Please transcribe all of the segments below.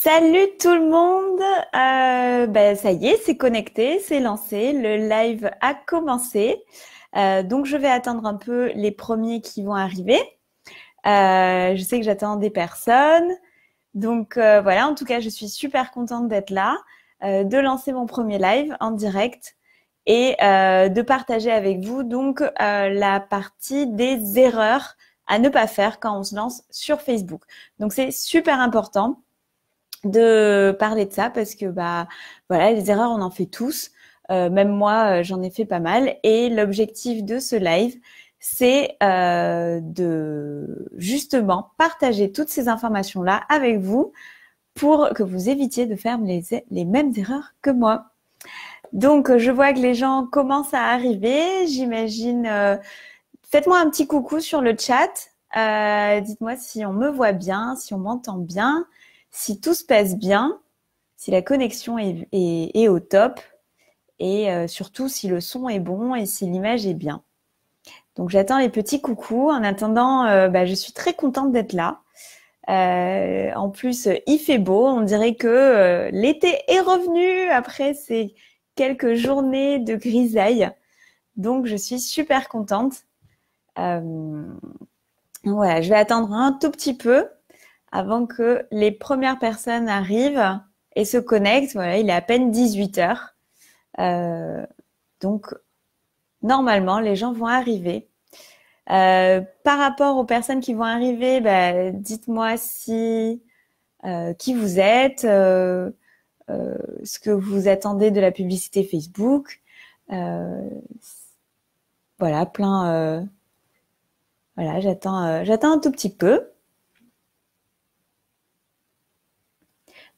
Salut tout le monde. Ça y est, c'est connecté, c'est lancé, le live a commencé. Donc je vais attendre un peu les premiers qui vont arriver. Je sais que j'attends des personnes. Donc voilà, en tout cas, je suis super contente d'être là, de lancer mon premier live en direct et de partager avec vous donc la partie des erreurs à ne pas faire quand on se lance sur Facebook. Donc c'est super important de parler de ça parce que voilà, les erreurs on en fait tous. Même moi j'en ai fait pas mal et l'objectif de ce live c'est de justement partager toutes ces informations là avec vous pour que vous évitiez de faire les mêmes erreurs que moi. Donc je vois que les gens commencent à arriver, j'imagine. Faites-moi un petit coucou sur le chat. Dites-moi si on me voit bien, si on m'entend bien, si tout se passe bien, si la connexion est au top et surtout si le son est bon et si l'image est bien. Donc j'attends les petits coucous. En attendant, je suis très contente d'être là. En plus, il fait beau. On dirait que l'été est revenu après ces quelques journées de grisaille. Donc je suis super contente. Voilà, je vais attendre un tout petit peu avant que les premières personnes arrivent et se connectent. Voilà, il est à peine 18 heures. Donc, normalement, les gens vont arriver. Par rapport aux personnes qui vont arriver, dites-moi si qui vous êtes, ce que vous attendez de la publicité Facebook. Voilà, plein. Voilà, j'attends un tout petit peu.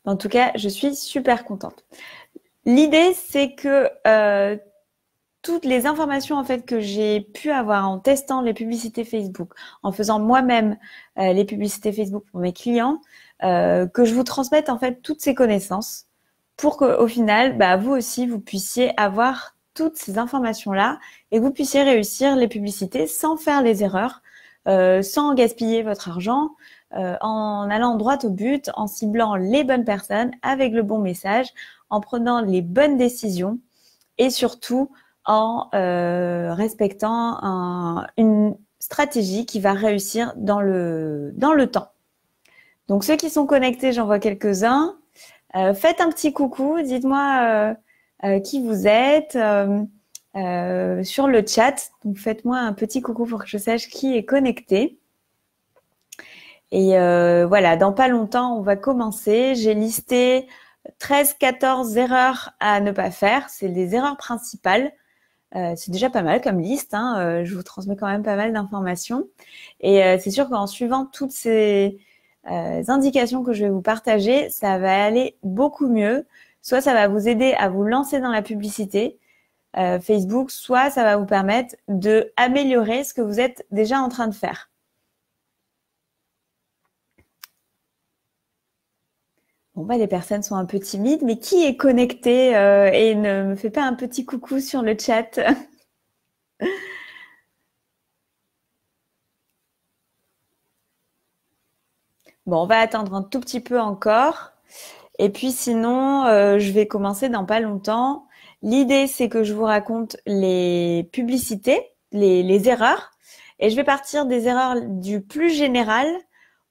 En tout cas, je suis super contente. L'idée, c'est que toutes les informations en fait que j'ai pu avoir en testant les publicités Facebook, en faisant moi-même les publicités Facebook pour mes clients, que je vous transmette en fait toutes ces connaissances pour qu'au final, vous aussi, vous puissiez avoir toutes ces informations-là et que vous puissiez réussir les publicités sans faire les erreurs, sans gaspiller votre argent, en allant droit au but, en ciblant les bonnes personnes avec le bon message, en prenant les bonnes décisions et surtout en respectant une stratégie qui va réussir dans le temps. Donc ceux qui sont connectés, j'en vois quelques-uns. Faites un petit coucou, dites-moi qui vous êtes sur le chat. Donc faites-moi un petit coucou pour que je sache qui est connecté. Et voilà, dans pas longtemps, on va commencer. J'ai listé 13-14 erreurs à ne pas faire. C'est les erreurs principales. C'est déjà pas mal comme liste. Je vous transmets quand même pas mal d'informations. Et c'est sûr qu'en suivant toutes ces indications que je vais vous partager, ça va aller beaucoup mieux. Soit ça va vous aider à vous lancer dans la publicité Facebook, soit ça va vous permettre de améliorer ce que vous êtes déjà en train de faire. Bon, les personnes sont un peu timides, mais qui est connecté et ne me fait pas un petit coucou sur le chat? Bon, on va attendre un tout petit peu encore. Et puis sinon, je vais commencer dans pas longtemps. L'idée, c'est que je vous raconte les publicités, les erreurs. Et je vais partir des erreurs du plus général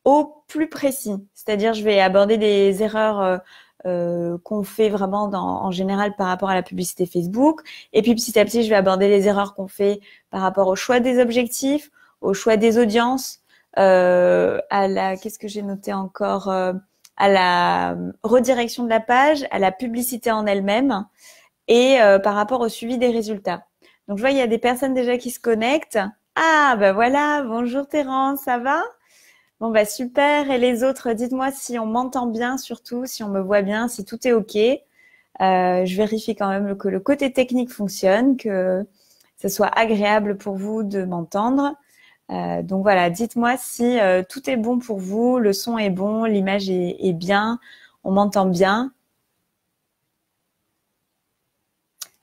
au plus précis. C'est-à-dire, je vais aborder des erreurs qu'on fait vraiment en général par rapport à la publicité Facebook. Et puis petit à petit, je vais aborder les erreurs qu'on fait par rapport au choix des objectifs, au choix des audiences, qu'est-ce que j'ai noté encore à la redirection de la page, à la publicité en elle-même et par rapport au suivi des résultats. Donc je vois il y a des personnes déjà qui se connectent. Ah voilà, bonjour Terence, ça va? Bon super. Et les autres, dites-moi si on m'entend bien, surtout si on me voit bien, si tout est ok. Je vérifie quand même que le côté technique fonctionne, que ce soit agréable pour vous de m'entendre. Donc voilà, dites-moi si tout est bon pour vous, le son est bon, l'image est bien, on m'entend bien.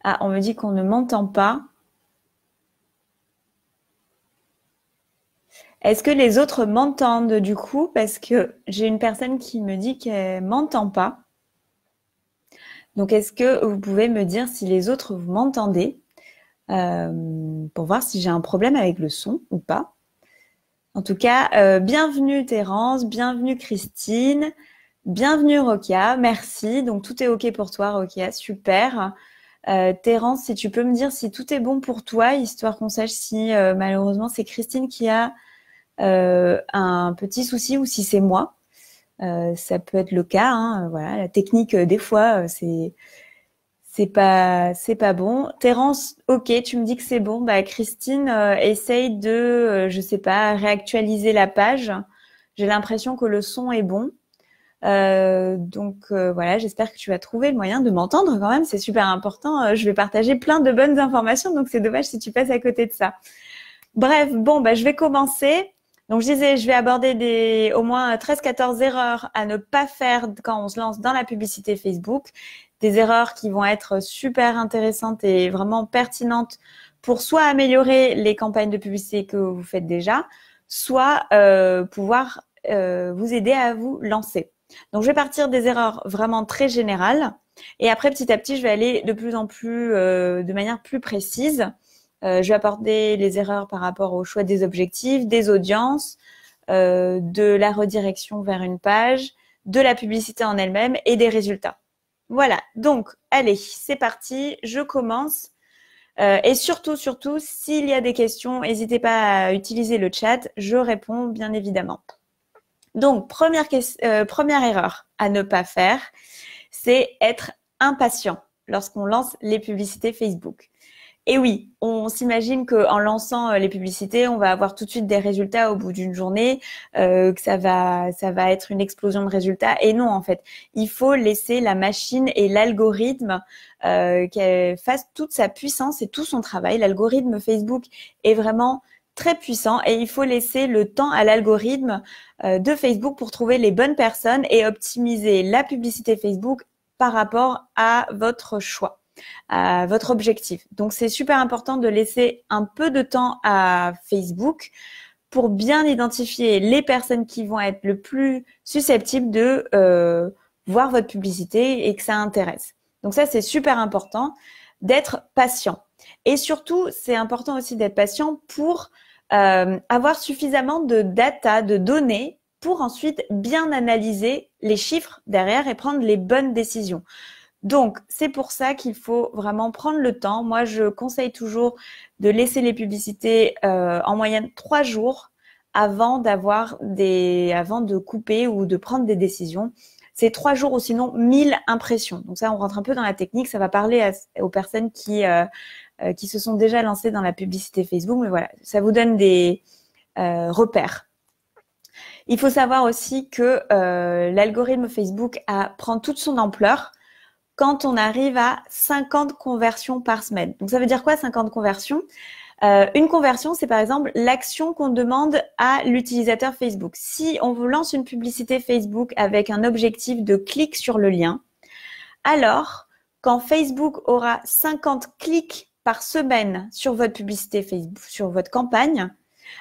Ah, on me dit qu'on ne m'entend pas. Est-ce que les autres m'entendent du coup? Parce que j'ai une personne qui me dit qu'elle m'entend pas. Donc, est-ce que vous pouvez me dire si les autres vous m'entendez pour voir si j'ai un problème avec le son ou pas? En tout cas, bienvenue Terence, bienvenue Christine, bienvenue Rokia, merci. Donc tout est OK pour toi Rokia, super. Terence, si tu peux me dire si tout est bon pour toi, histoire qu'on sache si malheureusement c'est Christine qui a un petit souci ou si c'est moi. Ça peut être le cas, hein, voilà, la technique des fois c'est pas bon. Terence, OK, tu me dis que c'est bon. Bah Christine, essaye de je sais pas, réactualiser la page. J'ai l'impression que le son est bon. Voilà, j'espère que tu vas trouver le moyen de m'entendre quand même, c'est super important. Je vais partager plein de bonnes informations, donc c'est dommage si tu passes à côté de ça. Bref, bon, bah, je vais commencer. Donc, je disais, je vais aborder au moins 13-14 erreurs à ne pas faire quand on se lance dans la publicité Facebook. Des erreurs qui vont être super intéressantes et vraiment pertinentes pour soit améliorer les campagnes de publicité que vous faites déjà, soit pouvoir vous aider à vous lancer. Donc, je vais partir des erreurs vraiment très générales. Et après, petit à petit, je vais aller de plus en plus, de manière plus précise. Je vais aborder les erreurs par rapport au choix des objectifs, des audiences, de la redirection vers une page, de la publicité en elle-même et des résultats. Voilà, donc allez, c'est parti, je commence. Et surtout, s'il y a des questions, n'hésitez pas à utiliser le chat, je réponds bien évidemment. Donc, première erreur à ne pas faire, c'est être impatient lorsqu'on lance les publicités Facebook. Et oui, on s'imagine qu'en lançant les publicités, on va avoir tout de suite des résultats au bout d'une journée, que ça va être une explosion de résultats. Et non, en fait, il faut laisser la machine et l'algorithme qu'elle fasse toute sa puissance et tout son travail. L'algorithme Facebook est vraiment très puissant et il faut laisser le temps à l'algorithme de Facebook pour trouver les bonnes personnes et optimiser la publicité Facebook par rapport à votre choix, à votre objectif. Donc, c'est super important de laisser un peu de temps à Facebook pour bien identifier les personnes qui vont être le plus susceptibles de voir votre publicité et que ça intéresse. Donc ça, c'est super important d'être patient. Et surtout, c'est important aussi d'être patient pour avoir suffisamment de data, de données pour ensuite bien analyser les chiffres derrière et prendre les bonnes décisions. Donc, c'est pour ça qu'il faut vraiment prendre le temps. Moi, je conseille toujours de laisser les publicités en moyenne 3 jours avant de couper ou de prendre des décisions. C'est 3 jours ou sinon 1000 impressions. Donc ça, on rentre un peu dans la technique. Ça va parler aux personnes qui se sont déjà lancées dans la publicité Facebook. Mais voilà, ça vous donne des repères. Il faut savoir aussi que l'algorithme Facebook prend toute son ampleur quand on arrive à 50 conversions par semaine. Donc, ça veut dire quoi 50 conversions? Une conversion, c'est par exemple l'action qu'on demande à l'utilisateur Facebook. Si on vous lance une publicité Facebook avec un objectif de clic sur le lien, alors quand Facebook aura 50 clics par semaine sur votre publicité Facebook, sur votre campagne,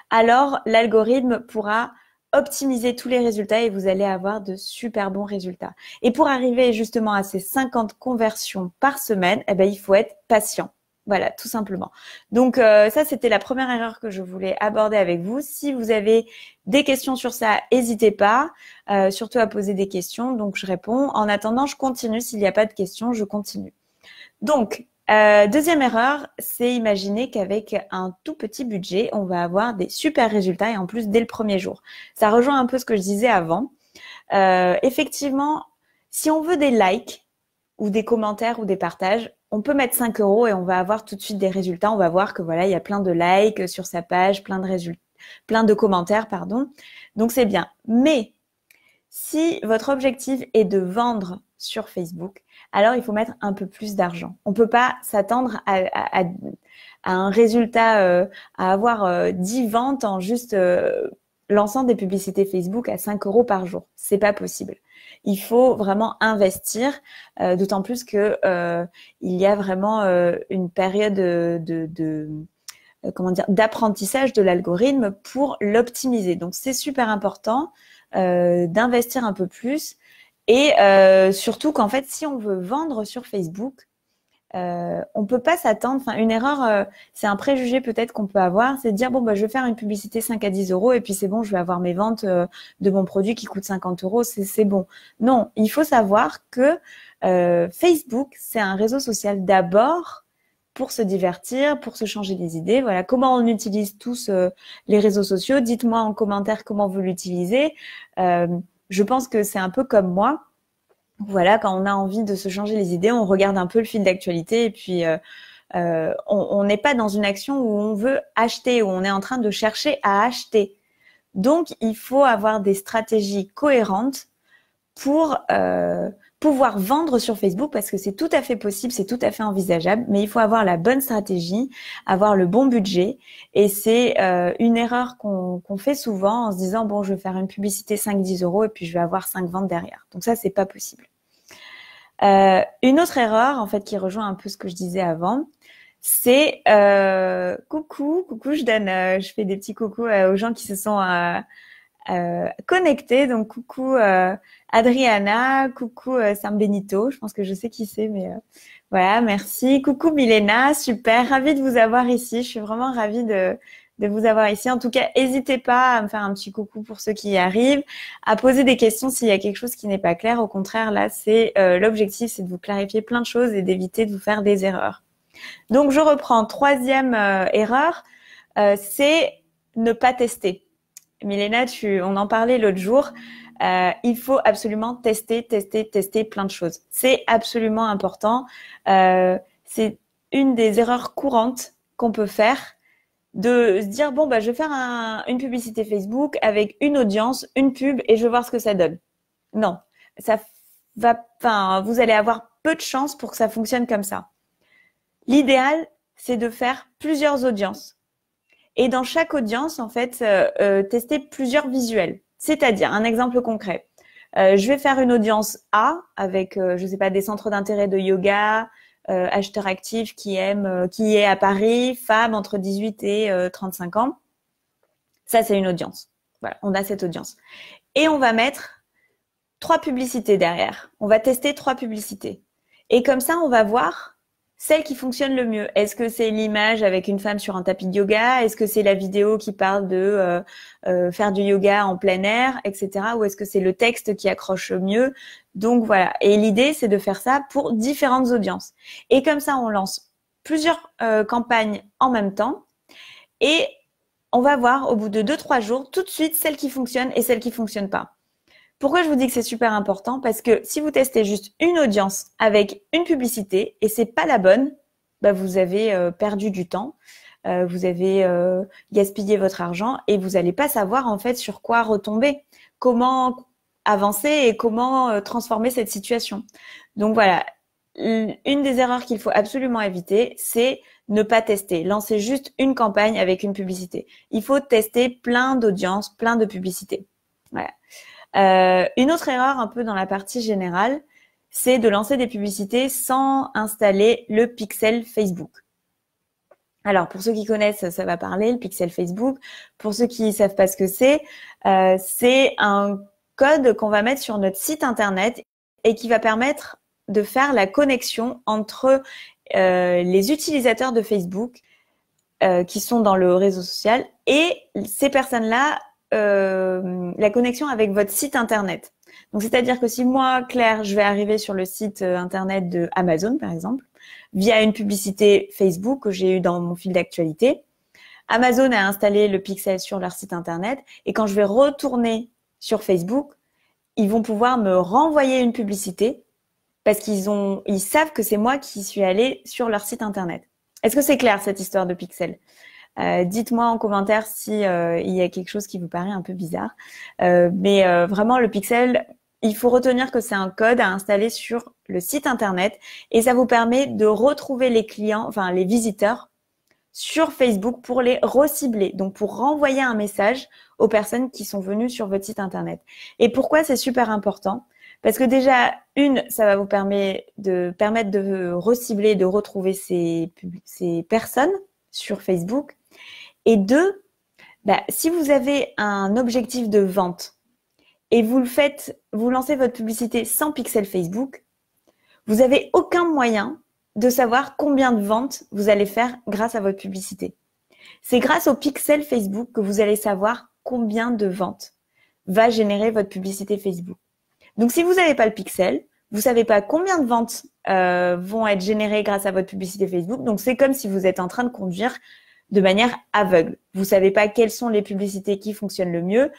alors l'algorithme pourra optimiser tous les résultats et vous allez avoir de super bons résultats. Et pour arriver justement à ces 50 conversions par semaine, eh ben, il faut être patient. Voilà, tout simplement. Donc ça, c'était la première erreur que je voulais aborder avec vous. Si vous avez des questions sur ça, n'hésitez pas, surtout à poser des questions. Donc je réponds. En attendant, je continue. S'il n'y a pas de questions, je continue. Donc, deuxième erreur, c'est imaginer qu'avec un tout petit budget, on va avoir des super résultats et en plus dès le premier jour. Ça rejoint un peu ce que je disais avant. Effectivement, si on veut des likes ou des commentaires ou des partages, on peut mettre 5 € et on va avoir tout de suite des résultats. On va voir que voilà, il y a plein de likes sur sa page, plein de commentaires, pardon. Donc c'est bien. Mais si votre objectif est de vendre sur Facebook, alors il faut mettre un peu plus d'argent. On ne peut pas s'attendre à un résultat, à avoir 10 ventes en juste lançant des publicités Facebook à 5 € par jour. C'est pas possible. Il faut vraiment investir, d'autant plus que il y a vraiment une période comment dire, d'apprentissage de l'algorithme pour l'optimiser. Donc, c'est super important d'investir un peu plus et surtout qu'en fait, si on veut vendre sur Facebook, on peut pas s'attendre. Enfin, une erreur, c'est un préjugé peut-être qu'on peut avoir, c'est de dire bon bah je vais faire une publicité 5 à 10 euros et puis c'est bon, je vais avoir mes ventes de mon produit qui coûte 50 euros, c'est bon. Non, il faut savoir que Facebook, c'est un réseau social d'abord pour se divertir, pour se changer les idées. Voilà, comment on utilise tous les réseaux sociaux. Dites-moi en commentaire comment vous l'utilisez. Je pense que c'est un peu comme moi. Voilà, quand on a envie de se changer les idées, on regarde un peu le fil d'actualité et puis on n'est pas dans une action où on veut acheter, où on est en train de chercher à acheter. Donc, il faut avoir des stratégies cohérentes pour pouvoir vendre sur Facebook parce que c'est tout à fait possible, c'est tout à fait envisageable, mais il faut avoir la bonne stratégie, avoir le bon budget et c'est une erreur qu'on fait souvent en se disant bon, je vais faire une publicité 5-10 euros et puis je vais avoir 5 ventes derrière. Donc ça, c'est pas possible. Une autre erreur, en fait, qui rejoint un peu ce que je disais avant, c'est coucou, je fais des petits coucous aux gens qui se sont connectés. Donc coucou Adriana, coucou San Benito, je pense que je sais qui c'est, mais voilà, merci. Coucou Milena, super, ravie de vous avoir ici. Je suis vraiment ravie de vous avoir ici. En tout cas, n'hésitez pas à me faire un petit coucou pour ceux qui y arrivent, à poser des questions s'il y a quelque chose qui n'est pas clair. Au contraire, là, c'est l'objectif, c'est de vous clarifier plein de choses et d'éviter de vous faire des erreurs. Donc, je reprends. Troisième erreur, c'est ne pas tester. Milena, on en parlait l'autre jour. Il faut absolument tester plein de choses. C'est absolument important. C'est une des erreurs courantes qu'on peut faire de se dire bon bah je vais faire une publicité Facebook avec une audience, une pub et je vais voir ce que ça donne. Non, vous allez avoir peu de chances pour que ça fonctionne comme ça. L'idéal, c'est de faire plusieurs audiences. Et dans chaque audience, en fait, tester plusieurs visuels. C'est-à-dire, un exemple concret. Je vais faire une audience A avec, je sais pas, des centres d'intérêt de yoga, acheteur actif qui est à Paris, femme entre 18 et 35 ans. Ça, c'est une audience. Voilà, on a cette audience. Et on va mettre 3 publicités derrière. On va tester 3 publicités. Et comme ça, on va voir celle qui fonctionne le mieux. Est-ce que c'est l'image avec une femme sur un tapis de yoga? Est-ce que c'est la vidéo qui parle de faire du yoga en plein air, etc. Ou est-ce que c'est le texte qui accroche mieux? Donc voilà. Et l'idée, c'est de faire ça pour différentes audiences. Et comme ça, on lance plusieurs campagnes en même temps. Et on va voir au bout de 2-3 jours, tout de suite, celle qui fonctionne et celle qui fonctionne pas. Pourquoi je vous dis que c'est super important? Parce que si vous testez juste une audience avec une publicité et c'est pas la bonne, bah vous avez perdu du temps, vous avez gaspillé votre argent et vous n'allez pas savoir en fait sur quoi retomber, comment avancer et comment transformer cette situation. Donc voilà, une des erreurs qu'il faut absolument éviter, c'est ne pas tester. Lancer juste une campagne avec une publicité. Il faut tester plein d'audiences, plein de publicités. Voilà. Une autre erreur un peu dans la partie générale, c'est de lancer des publicités sans installer le pixel Facebook. Alors, pour ceux qui connaissent, ça va parler, le pixel Facebook. Pour ceux qui ne savent pas ce que c'est un code qu'on va mettre sur notre site internet et qui va permettre de faire la connexion entre les utilisateurs de Facebook qui sont dans le réseau social et ces personnes-là, la connexion avec votre site internet. Donc, c'est-à-dire que si moi, Claire, je vais arriver sur le site internet de Amazon, par exemple, via une publicité Facebook que j'ai eue dans mon fil d'actualité, Amazon a installé le pixel sur leur site internet et quand je vais retourner sur Facebook, ils vont pouvoir me renvoyer une publicité parce ils savent que c'est moi qui suis allée sur leur site internet. Est-ce que c'est clair cette histoire de pixel? Dites-moi en commentaire si il y a quelque chose qui vous paraît un peu bizarre. Mais vraiment, le pixel, il faut retenir que c'est un code à installer sur le site internet et ça vous permet de retrouver les clients, enfin les visiteurs sur Facebook pour les recibler, donc pour renvoyer un message aux personnes qui sont venues sur votre site internet. Et pourquoi c'est super important? Parce que déjà, ça va vous permettre de recibler, de retrouver ces personnes sur Facebook. Et deux, si vous avez un objectif de vente et vous lancez votre publicité sans pixel Facebook, vous n'avez aucun moyen de savoir combien de ventes vous allez faire grâce à votre publicité. C'est grâce au pixel Facebook que vous allez savoir combien de ventes va générer votre publicité Facebook. Donc, si vous n'avez pas le pixel, vous savez pas combien de ventes vont être générées grâce à votre publicité Facebook. Donc, c'est comme si vous êtes en train de conduire de manière aveugle. Vous savez pas quelles sont les publicités qui fonctionnent le mieux.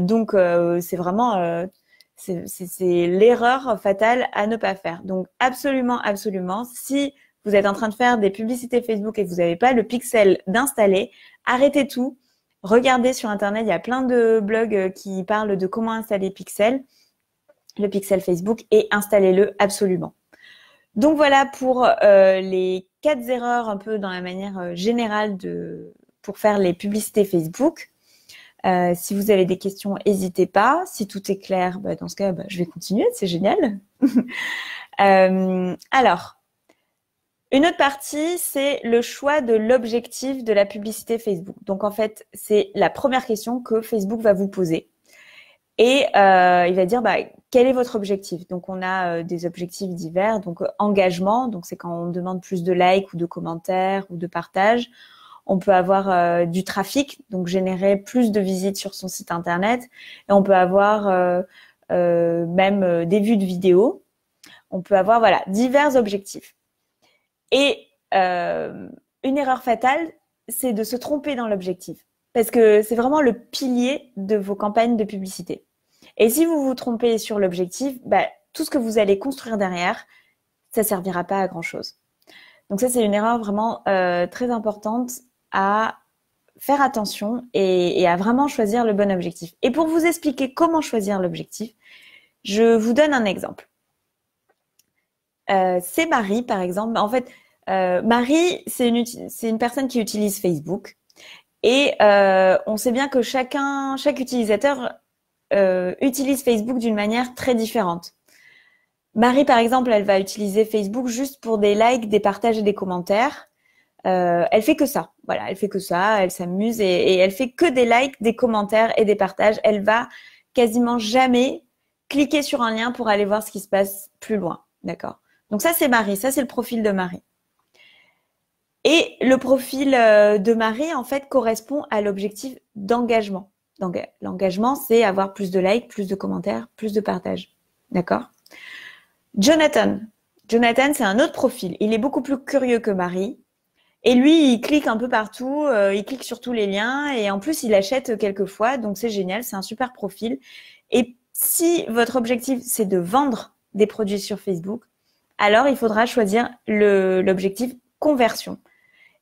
Donc, c'est vraiment c'est l'erreur fatale à ne pas faire. Donc, absolument, absolument, si vous êtes en train de faire des publicités Facebook et que vous n'avez pas le pixel d'installer, arrêtez tout. Regardez sur Internet, il y a plein de blogs qui parlent de comment installer le pixel Facebook, et installez-le absolument. Donc voilà pour les 4 erreurs un peu dans la manière générale pour faire les publicités Facebook. Si vous avez des questions, n'hésitez pas. Si tout est clair, dans ce cas, je vais continuer, c'est génial. Alors, une autre partie, c'est le choix de l'objectif de la publicité Facebook. Donc en fait, c'est la première question que Facebook va vous poser. Et il va dire, quel est votre objectif? Donc on a des objectifs divers. Donc engagement, donc c'est quand on demande plus de likes ou de commentaires ou de partages. On peut avoir du trafic, donc générer plus de visites sur son site internet. Et on peut avoir même des vues de vidéos. On peut avoir divers objectifs. Et une erreur fatale, c'est de se tromper dans l'objectif. Parce que c'est vraiment le pilier de vos campagnes de publicité. Et si vous vous trompez sur l'objectif, tout ce que vous allez construire derrière, ça ne servira pas à grand-chose. Donc ça, c'est une erreur vraiment très importante à faire attention et à vraiment choisir le bon objectif. Et pour vous expliquer comment choisir l'objectif, je vous donne un exemple. C'est Marie, par exemple. En fait, Marie, c'est une personne qui utilise Facebook. Et on sait bien que chaque utilisateur utilise Facebook d'une manière très différente. Marie, par exemple, elle va utiliser Facebook juste pour des likes, des partages et des commentaires. Elle fait que ça. Voilà, elle fait que ça. Elle s'amuse et elle fait que des likes, des commentaires et des partages. Elle va quasiment jamais cliquer sur un lien pour aller voir ce qui se passe plus loin. D'accord? Donc ça, c'est Marie. Ça, c'est le profil de Marie. Et le profil de Marie, en fait, correspond à l'objectif d'engagement. Donc, l'engagement, c'est avoir plus de likes, plus de commentaires, plus de partages. D'accord? Jonathan, c'est un autre profil. Il est beaucoup plus curieux que Marie. Et lui, il clique un peu partout, il clique sur tous les liens et en plus, il achète quelquefois. Donc, c'est génial, c'est un super profil. Et si votre objectif, c'est de vendre des produits sur Facebook, alors il faudra choisir l'objectif conversion.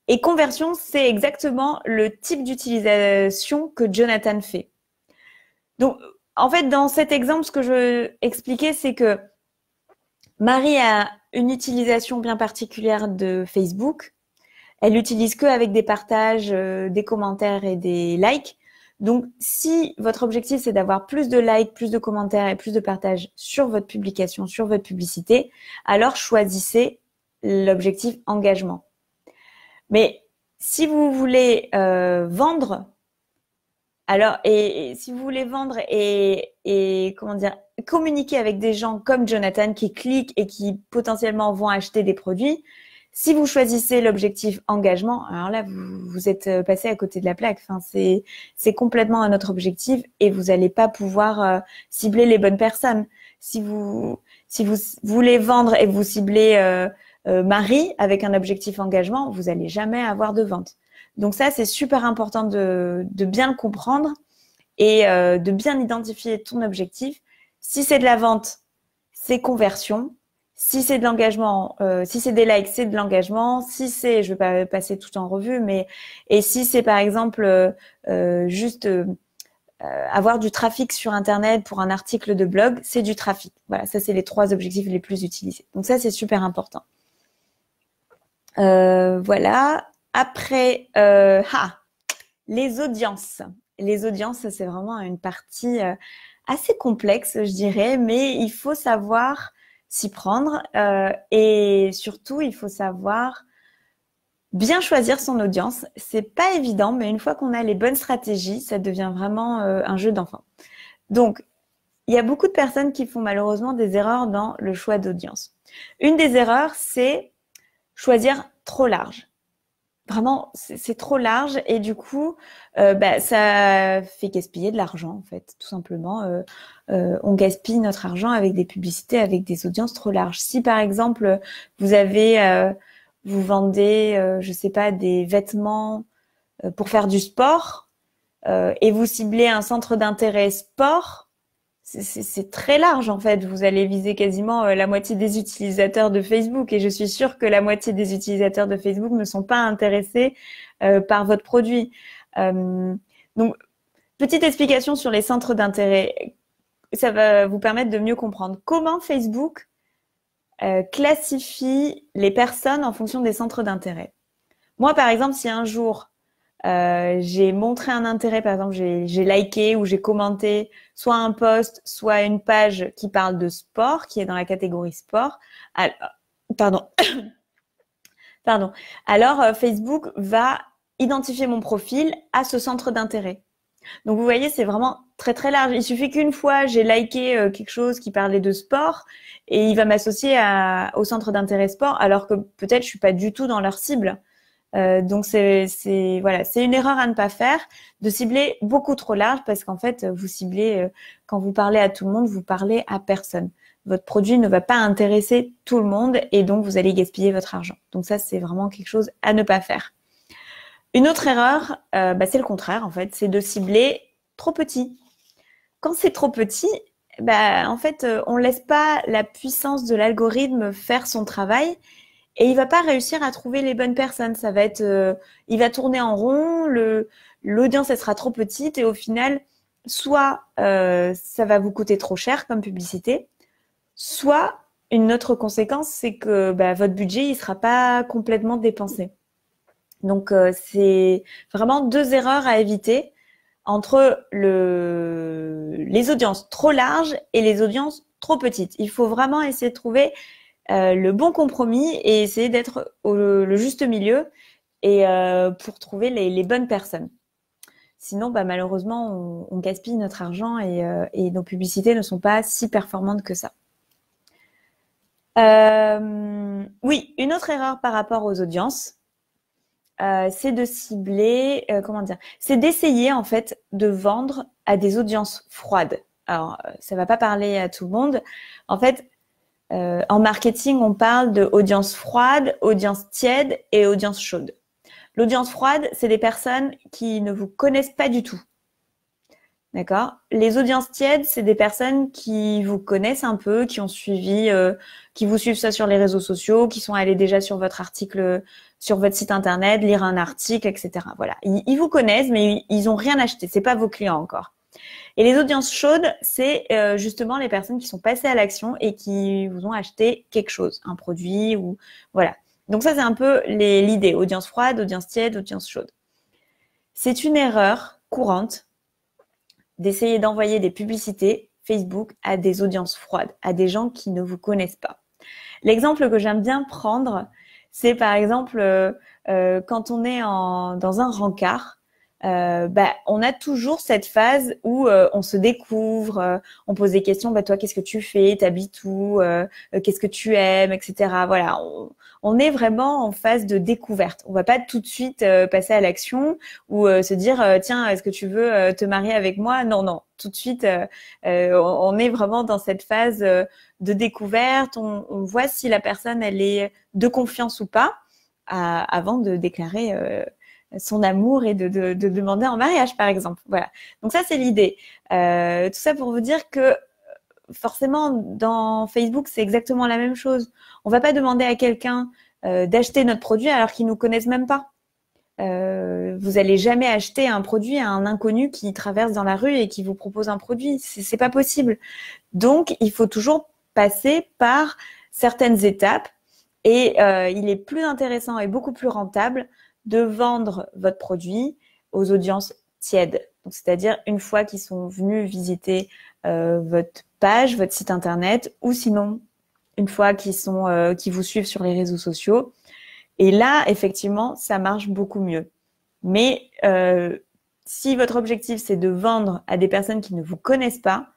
Et conversion, c'est exactement le type d'utilisation que Jonathan fait. Donc, en fait, dans cet exemple, ce que je veux expliquer, c'est que Marie a une utilisation bien particulière de Facebook. Elle l'utilise que avec des partages, des commentaires et des likes. Donc, si votre objectif, c'est d'avoir plus de likes, plus de commentaires et plus de partages sur votre publication, sur votre publicité, alors choisissez l'objectif engagement. Mais si vous voulez vendre, alors et si vous voulez vendre et comment dire, communiquer avec des gens comme Jonathan qui cliquent et qui potentiellement vont acheter des produits, si vous choisissez l'objectif engagement, alors là vous êtes passé à côté de la plaque. Enfin, c'est complètement un autre objectif et vous n'allez pas pouvoir cibler les bonnes personnes. Si vous voulez vendre et vous ciblez Marie avec un objectif engagement, vous n'allez jamais avoir de vente. Donc ça, c'est super important de bien le comprendre et de bien identifier ton objectif. Si c'est de la vente, c'est conversion. Si c'est de l'engagement, si c'est des likes, c'est de l'engagement. Si c'est, je vais pas passer tout en revue, mais et si c'est par exemple juste avoir du trafic sur Internet pour un article de blog, c'est du trafic. Voilà, ça c'est les 3 objectifs les plus utilisés. Donc ça, c'est super important. Voilà. Après, les audiences. Les audiences, c'est vraiment une partie assez complexe, je dirais, mais il faut savoir s'y prendre et surtout, il faut savoir Bien choisir son audience, c'est pas évident, mais une fois qu'on a les bonnes stratégies, ça devient vraiment un jeu d'enfant. Donc, il y a beaucoup de personnes qui font malheureusement des erreurs dans le choix d'audience. Une des erreurs, c'est choisir trop large. Vraiment, c'est trop large et du coup, ça fait gaspiller de l'argent en fait, tout simplement. On gaspille notre argent avec des publicités, avec des audiences trop larges. Si par exemple, vous vous vendez, je sais pas, des vêtements pour faire du sport et vous ciblez un centre d'intérêt sport, c'est très large en fait. Vous allez viser quasiment la moitié des utilisateurs de Facebook et je suis sûre que la moitié des utilisateurs de Facebook ne sont pas intéressés par votre produit. Donc, petite explication sur les centres d'intérêt. Ça va vous permettre de mieux comprendre comment Facebook classifie les personnes en fonction des centres d'intérêt. Moi, par exemple, si un jour j'ai montré un intérêt, par exemple, j'ai liké ou j'ai commenté soit un post, soit une page qui parle de sport, qui est dans la catégorie sport. Alors, pardon. Pardon. Alors, Facebook va identifier mon profil à ce centre d'intérêt. Donc, vous voyez, c'est vraiment très, très large. Il suffit qu'une fois, j'ai liké quelque chose qui parlait de sport et il va m'associer au centre d'intérêt sport, alors que peut-être je suis pas du tout dans leur cible. Donc voilà, c'est une erreur à ne pas faire de cibler beaucoup trop large parce qu'en fait vous ciblez quand vous parlez à tout le monde, vous parlez à personne. Votre produit ne va pas intéresser tout le monde et donc vous allez gaspiller votre argent. Donc ça c'est vraiment quelque chose à ne pas faire. Une autre erreur, c'est le contraire en fait, c'est de cibler trop petit. Quand c'est trop petit, en fait on laisse pas la puissance de l'algorithme faire son travail. Et il va pas réussir à trouver les bonnes personnes. Ça va être, il va tourner en rond. L'audience elle sera trop petite et au final, soit ça va vous coûter trop cher comme publicité, soit une autre conséquence, c'est que votre budget il sera pas complètement dépensé. Donc c'est vraiment deux erreurs à éviter entre les audiences trop larges et les audiences trop petites. Il faut vraiment essayer de trouver le bon compromis et essayer d'être le juste milieu et pour trouver les bonnes personnes. Sinon, malheureusement, on gaspille notre argent et nos publicités ne sont pas si performantes que ça. Oui, une autre erreur par rapport aux audiences, c'est de cibler, c'est d'essayer en fait de vendre à des audiences froides. Alors, ça va pas parler à tout le monde. En fait, en marketing, on parle de audience froide, audience tiède et audience chaude. L'audience froide, c'est des personnes qui ne vous connaissent pas du tout. D'accord? Les audiences tièdes, c'est des personnes qui vous connaissent un peu, qui ont suivi, qui vous suivent ça sur les réseaux sociaux, qui sont allés déjà sur votre article, sur votre site internet, lire un article, etc. Voilà. Ils vous connaissent, mais ils ont rien acheté. C'est pas vos clients encore. Et les audiences chaudes, c'est justement les personnes qui sont passées à l'action et qui vous ont acheté quelque chose, un produit ou voilà. Donc ça, c'est un peu l'idée. Audience froide, audience tiède, audience chaude. C'est une erreur courante d'essayer d'envoyer des publicités Facebook à des audiences froides, à des gens qui ne vous connaissent pas. L'exemple que j'aime bien prendre, c'est par exemple quand on est dans un rencard, on a toujours cette phase où on se découvre, on pose des questions, toi qu'est-ce que tu fais, t'habites où, qu'est-ce que tu aimes, etc. Voilà, on est vraiment en phase de découverte. On va pas tout de suite passer à l'action ou se dire tiens, est-ce que tu veux te marier avec moi? Non, non, tout de suite on est vraiment dans cette phase de découverte. On voit si la personne elle est de confiance ou pas avant de déclarer son amour et de demander en mariage, par exemple. Voilà. Donc ça, c'est l'idée. Tout ça pour vous dire que forcément, dans Facebook, c'est exactement la même chose. On va pas demander à quelqu'un d'acheter notre produit alors qu'ils nous connaissent même pas. Vous allez jamais acheter un produit à un inconnu qui traverse dans la rue et qui vous propose un produit. C'est pas possible. Donc, il faut toujours passer par certaines étapes et il est plus intéressant et beaucoup plus rentable de vendre votre produit aux audiences tièdes. Donc, c'est-à-dire une fois qu'ils sont venus visiter votre page, votre site internet, ou sinon une fois qu'ils vous suivent sur les réseaux sociaux, Et là, effectivement, ça marche beaucoup mieux. Mais si votre objectif, c'est de vendre à des personnes qui ne vous connaissent pas,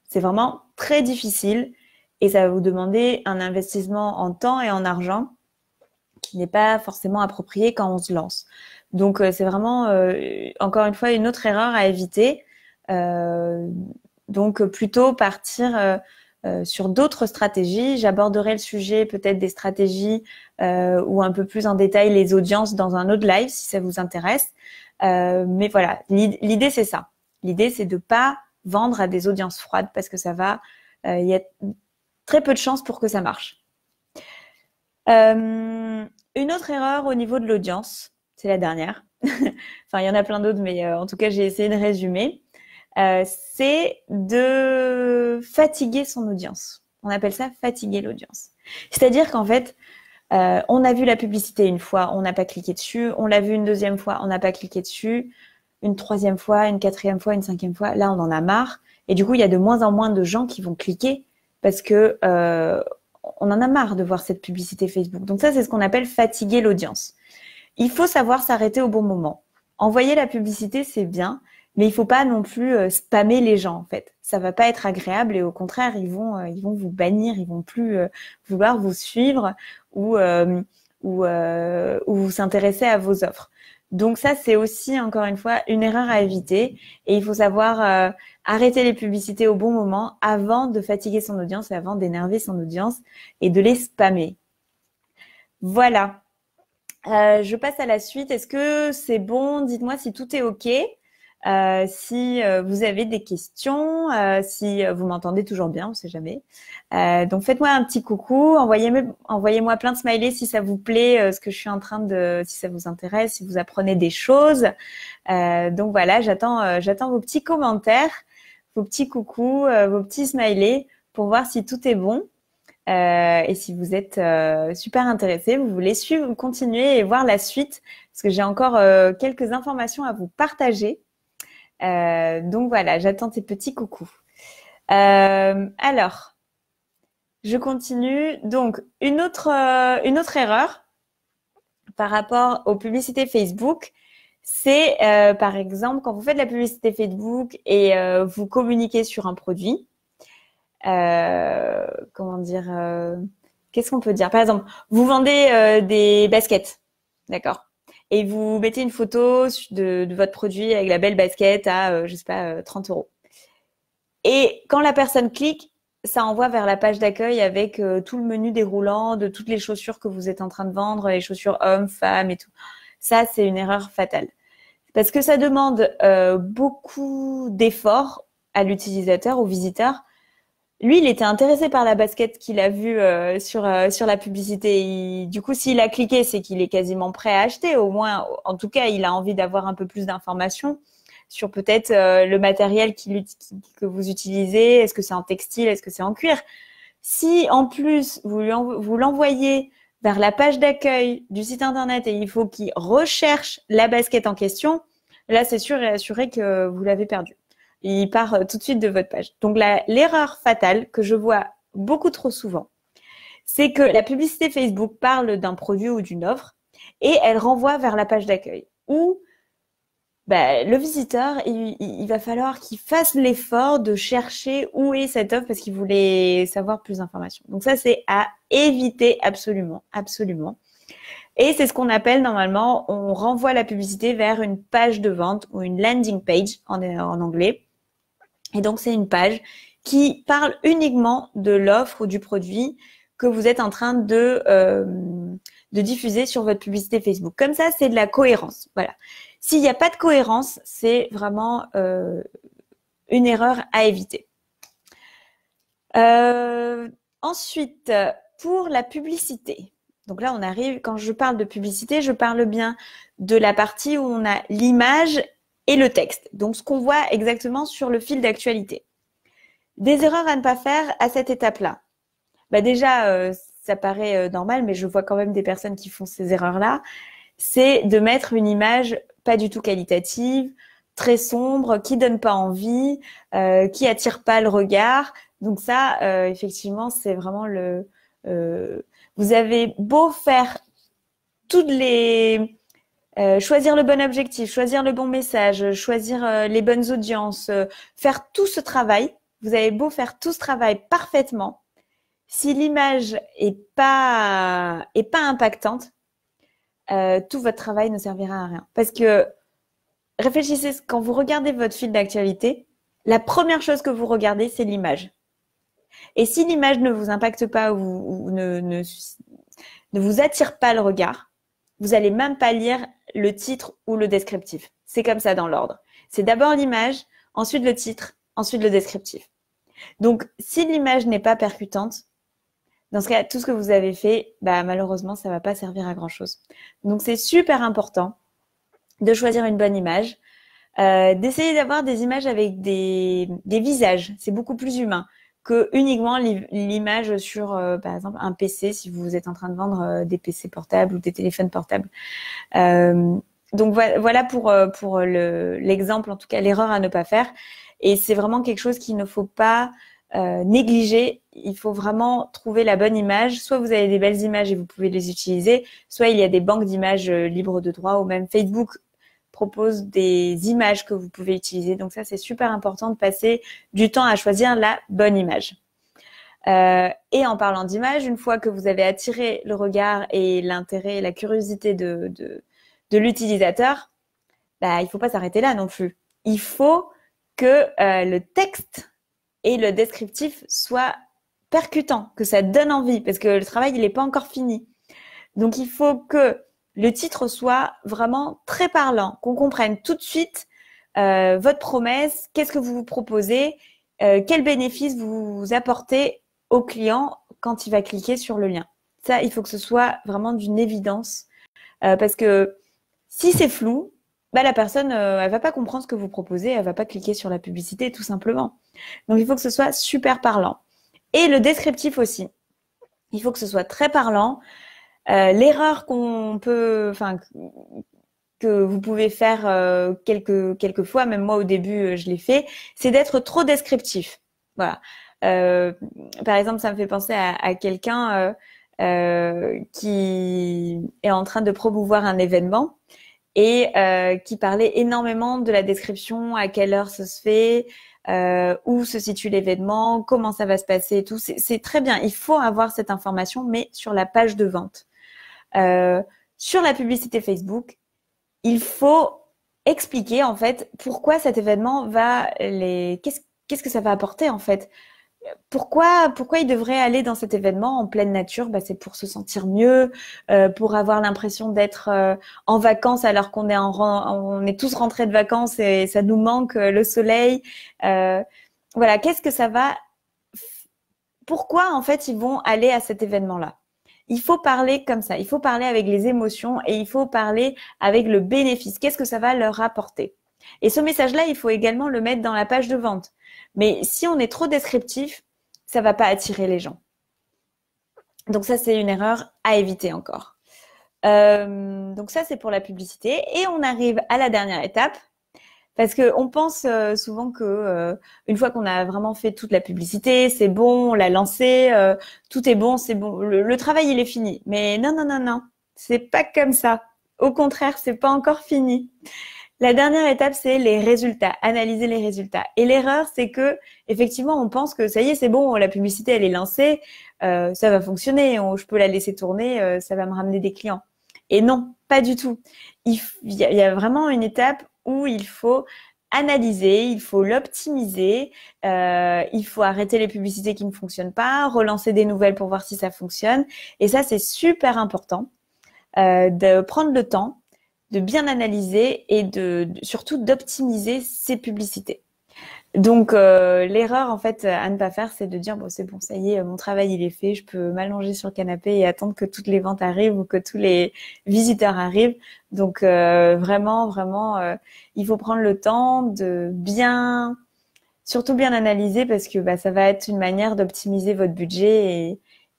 c'est vraiment très difficile et ça va vous demander un investissement en temps et en argent qui n'est pas forcément approprié quand on se lance. Donc, c'est vraiment, encore une fois, une autre erreur à éviter. Donc, plutôt partir sur d'autres stratégies. J'aborderai le sujet peut-être des stratégies ou un peu plus en détail les audiences dans un autre live si ça vous intéresse. Mais voilà, l'idée c'est ça. L'idée c'est de pas vendre à des audiences froides parce que ça va, il y a très peu de chances pour que ça marche. Une autre erreur au niveau de l'audience, c'est la dernière. Enfin, il y en a plein d'autres, mais en tout cas, j'ai essayé de résumer. C'est de fatiguer son audience. On appelle ça fatiguer l'audience. C'est-à-dire qu'en fait, on a vu la publicité une fois, on n'a pas cliqué dessus. On l'a vu une deuxième fois, on n'a pas cliqué dessus. Une troisième fois, une quatrième fois, une cinquième fois. Là, on en a marre. Et du coup, il y a de moins en moins de gens qui vont cliquer parce que on en a marre de voir cette publicité Facebook. Donc ça, c'est ce qu'on appelle fatiguer l'audience. Il faut savoir s'arrêter au bon moment. Envoyer la publicité, c'est bien, mais il faut pas non plus spammer les gens en fait. Ça va pas être agréable et au contraire, ils vont vous bannir, ils vont plus vouloir vous suivre ou ou s'intéresser à vos offres. Donc ça, c'est aussi encore une fois une erreur à éviter et il faut savoir arrêter les publicités au bon moment avant de fatiguer son audience et avant d'énerver son audience et de les spammer. Voilà. Je passe à la suite. Est-ce que c'est bon? Dites-moi si tout est OK. Si vous avez des questions, si vous m'entendez toujours bien, on ne sait jamais. Donc faites-moi un petit coucou, envoyez-moi plein de smileys si ça vous plaît, ce que je suis en train de, si ça vous intéresse, si vous apprenez des choses. Donc voilà, j'attends vos petits commentaires, vos petits coucous, vos petits smileys pour voir si tout est bon. Et si vous êtes super intéressé, vous voulez suivre, continuer et voir la suite, parce que j'ai encore quelques informations à vous partager. Donc voilà, j'attends tes petits coucous. Alors, je continue. Donc, une autre erreur par rapport aux publicités Facebook, c'est par exemple quand vous faites de la publicité Facebook et vous communiquez sur un produit. Comment dire qu'est-ce qu'on peut dire? Par exemple, vous vendez des baskets, d'accord? Et vous mettez une photo de votre produit avec la belle basket à, je sais pas, 30 €. Et quand la personne clique, ça envoie vers la page d'accueil avec tout le menu déroulant de toutes les chaussures que vous êtes en train de vendre, les chaussures hommes, femmes et tout. Ça, c'est une erreur fatale. Parce que ça demande beaucoup d'efforts à l'utilisateur, au visiteur. Lui, il était intéressé par la basket qu'il a vue sur la publicité. Du coup, s'il a cliqué, c'est qu'il est quasiment prêt à acheter. Au moins, en tout cas, il a envie d'avoir un peu plus d'informations sur peut-être le matériel que vous utilisez. Est-ce que c'est en textile? Est-ce que c'est en cuir? Si en plus, vous l'envoyez vers la page d'accueil du site internet et il faut qu'il recherche la basket en question, là, c'est sûr et assuré que vous l'avez perdu. Il part tout de suite de votre page. Donc l'erreur fatale que je vois beaucoup trop souvent, c'est que la publicité Facebook parle d'un produit ou d'une offre et elle renvoie vers la page d'accueil. Où le visiteur, il va falloir qu'il fasse l'effort de chercher où est cette offre parce qu'il voulait savoir plus d'informations. Donc ça, c'est à éviter absolument, absolument. Et c'est ce qu'on appelle normalement, on renvoie la publicité vers une page de vente ou une landing page en anglais. Et donc, c'est une page qui parle uniquement de l'offre ou du produit que vous êtes en train de diffuser sur votre publicité Facebook. Comme ça, c'est de la cohérence. Voilà. S'il n'y a pas de cohérence, c'est vraiment une erreur à éviter. Ensuite, pour la publicité. Donc là, on arrive, quand je parle de publicité, je parle bien de la partie où on a l'image et le texte. Donc, ce qu'on voit exactement sur le fil d'actualité. Des erreurs à ne pas faire à cette étape-là. Déjà, ça paraît normal, mais je vois quand même des personnes qui font ces erreurs-là. C'est de mettre une image pas du tout qualitative, très sombre, qui donne pas envie, qui attire pas le regard. Donc ça, effectivement, c'est vraiment vous avez beau faire toutes les choisir le bon objectif, choisir le bon message, choisir les bonnes audiences, faire tout ce travail. Vous avez beau faire tout ce travail parfaitement, si l'image est pas impactante, tout votre travail ne servira à rien. Parce que réfléchissez, quand vous regardez votre fil d'actualité, la première chose que vous regardez, c'est l'image. Et si l'image ne vous impacte pas ou ne vous attire pas le regard, vous allez même pas lire le titre ou le descriptif. C'est comme ça dans l'ordre. C'est d'abord l'image, ensuite le titre, ensuite le descriptif. Donc, si l'image n'est pas percutante, dans ce cas, tout ce que vous avez fait, malheureusement, ça va pas servir à grand chose. Donc, c'est super important de choisir une bonne image, d'essayer d'avoir des images avec des visages. C'est beaucoup plus humain que uniquement l'image sur, par exemple, un PC, si vous êtes en train de vendre des PC portables ou des téléphones portables. Donc voilà pour l'exemple, en tout cas l'erreur à ne pas faire. Et c'est vraiment quelque chose qu'il ne faut pas négliger. Il faut vraiment trouver la bonne image. Soit vous avez des belles images et vous pouvez les utiliser, soit il y a des banques d'images libres de droit, ou même Facebook propose des images que vous pouvez utiliser. Donc ça, c'est super important de passer du temps à choisir la bonne image. Et en parlant d'image, une fois que vous avez attiré le regard et l'intérêt, la curiosité de l'utilisateur, il faut pas s'arrêter là non plus. Il faut que le texte et le descriptif soient percutants, que ça donne envie, parce que le travail, il n'est pas encore fini. Donc, il faut que le titre soit vraiment très parlant, qu'on comprenne tout de suite votre promesse, qu'est-ce que vous vous proposez, quel bénéfice vous apportez au client quand il va cliquer sur le lien. Ça, il faut que ce soit vraiment d'une évidence, parce que si c'est flou, la personne, elle va pas comprendre ce que vous proposez, elle va pas cliquer sur la publicité, tout simplement. Donc, il faut que ce soit super parlant. Et le descriptif aussi. Il faut que ce soit très parlant. L'erreur que vous pouvez faire quelques fois, même moi au début je l'ai fait, c'est d'être trop descriptif. Voilà. Par exemple, ça me fait penser à quelqu'un qui est en train de promouvoir un événement et qui parlait énormément de la description, à quelle heure ça se fait, où se situe l'événement, comment ça va se passer et tout. C'est très bien. Il faut avoir cette information, mais sur la page de vente. Sur la publicité Facebook, il faut expliquer en fait pourquoi cet événement qu'est-ce que ça va apporter en fait. Pourquoi il devrait aller dans cet événement en pleine nature? C'est pour se sentir mieux, pour avoir l'impression d'être en vacances alors qu'on est on est tous rentrés de vacances et ça nous manque le soleil. Voilà, qu'est-ce que ça va? Pourquoi en fait ils vont aller à cet événement-là? Il faut parler comme ça, il faut parler avec les émotions et il faut parler avec le bénéfice. Qu'est-ce que ça va leur apporter? Et ce message-là, il faut également le mettre dans la page de vente. Mais si on est trop descriptif, ça va pas attirer les gens. Donc ça, c'est une erreur à éviter encore. Donc ça, c'est pour la publicité. Et on arrive à la dernière étape. Parce que on pense souvent que une fois qu'on a vraiment fait toute la publicité, c'est bon, on l'a lancé, tout est bon, c'est bon, le travail il est fini. Mais non, non, non, non, c'est pas comme ça. Au contraire, c'est pas encore fini. La dernière étape, c'est les résultats, analyser les résultats. Et l'erreur, c'est que effectivement, on pense que ça y est, c'est bon, la publicité elle est lancée, ça va fonctionner, je peux la laisser tourner, ça va me ramener des clients. Et non, pas du tout. Il y a vraiment une étape où il faut analyser, il faut l'optimiser, il faut arrêter les publicités qui ne fonctionnent pas, relancer des nouvelles pour voir si ça fonctionne. Et ça, c'est super important de prendre le temps, de bien analyser et surtout d'optimiser ces publicités. Donc l'erreur en fait à ne pas faire, c'est de dire bon c'est bon, ça y est, mon travail il est fait, je peux m'allonger sur le canapé et attendre que toutes les ventes arrivent ou que tous les visiteurs arrivent. Donc vraiment il faut prendre le temps de surtout bien analyser parce que ça va être une manière d'optimiser votre budget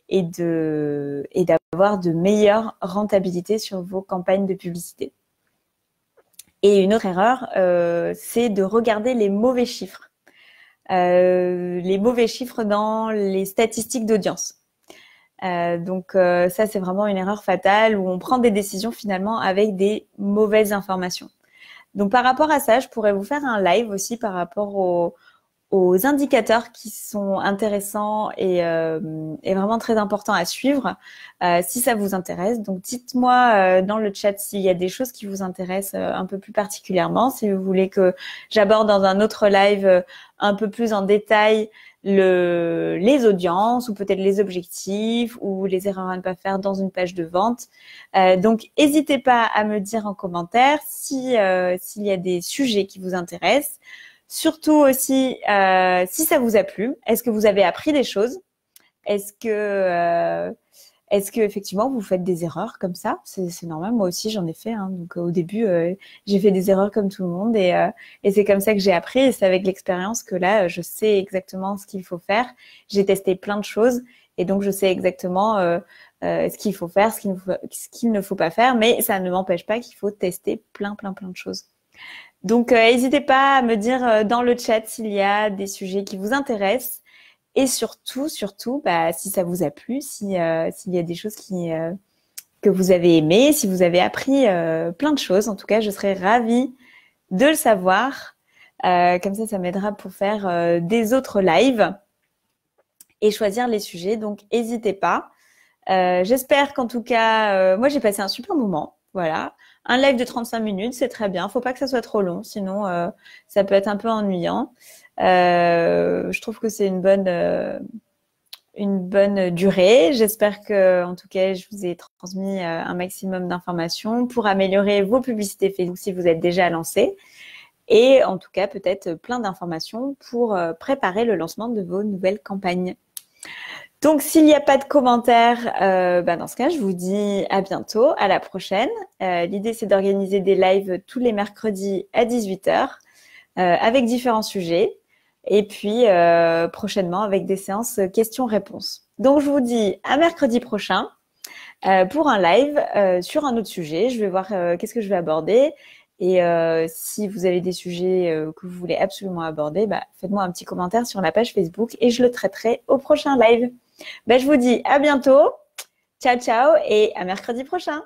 et d'avoir de meilleures rentabilités sur vos campagnes de publicité. Et une autre erreur, c'est de regarder les mauvais chiffres. Les mauvais chiffres dans les statistiques d'audience. Ça, c'est vraiment une erreur fatale où on prend des décisions finalement avec des mauvaises informations. Donc, par rapport à ça, je pourrais vous faire un live aussi par rapport aux indicateurs qui sont intéressants et vraiment très importants à suivre si ça vous intéresse. Donc, dites-moi dans le chat s'il y a des choses qui vous intéressent un peu plus particulièrement. Si vous voulez que j'aborde dans un autre live un peu plus en détail les audiences ou peut-être les objectifs ou les erreurs à ne pas faire dans une page de vente. Donc, n'hésitez pas à me dire en commentaire s'il y a des sujets qui vous intéressent. Surtout aussi, si ça vous a plu, est-ce que vous avez appris des choses? Est-ce que effectivement vous faites des erreurs comme ça? C'est normal, moi aussi j'en ai fait. Hein. Donc au début, j'ai fait des erreurs comme tout le monde et c'est comme ça que j'ai appris. Et c'est avec l'expérience que là, je sais exactement ce qu'il faut faire. J'ai testé plein de choses et donc je sais exactement ce qu'il faut faire, ce qu'il ne faut pas faire. Mais ça ne m'empêche pas qu'il faut tester plein de choses. Donc, n'hésitez pas à me dire dans le chat s'il y a des sujets qui vous intéressent et surtout, si ça vous a plu, s'il y a des choses que vous avez aimées, si vous avez appris plein de choses. En tout cas, je serais ravie de le savoir. Comme ça m'aidera pour faire des autres lives et choisir les sujets. Donc, n'hésitez pas. J'espère qu'en tout cas, moi, j'ai passé un super moment. Voilà. Un live de 35 minutes, c'est très bien. Faut pas que ça soit trop long, sinon ça peut être un peu ennuyant. Je trouve que c'est une bonne durée. J'espère que, en tout cas, je vous ai transmis un maximum d'informations pour améliorer vos publicités Facebook si vous êtes déjà lancé. Et en tout cas, peut-être plein d'informations pour préparer le lancement de vos nouvelles campagnes. Donc, s'il n'y a pas de commentaires, dans ce cas, je vous dis à bientôt, à la prochaine. L'idée, c'est d'organiser des lives tous les mercredis à 18h avec différents sujets. Et puis, prochainement, avec des séances questions-réponses. Donc, je vous dis à mercredi prochain pour un live sur un autre sujet. Je vais voir qu'est-ce que je vais aborder. Et si vous avez des sujets que vous voulez absolument aborder, faites-moi un petit commentaire sur la page Facebook et je le traiterai au prochain live. Je vous dis à bientôt. Ciao, ciao et à mercredi prochain.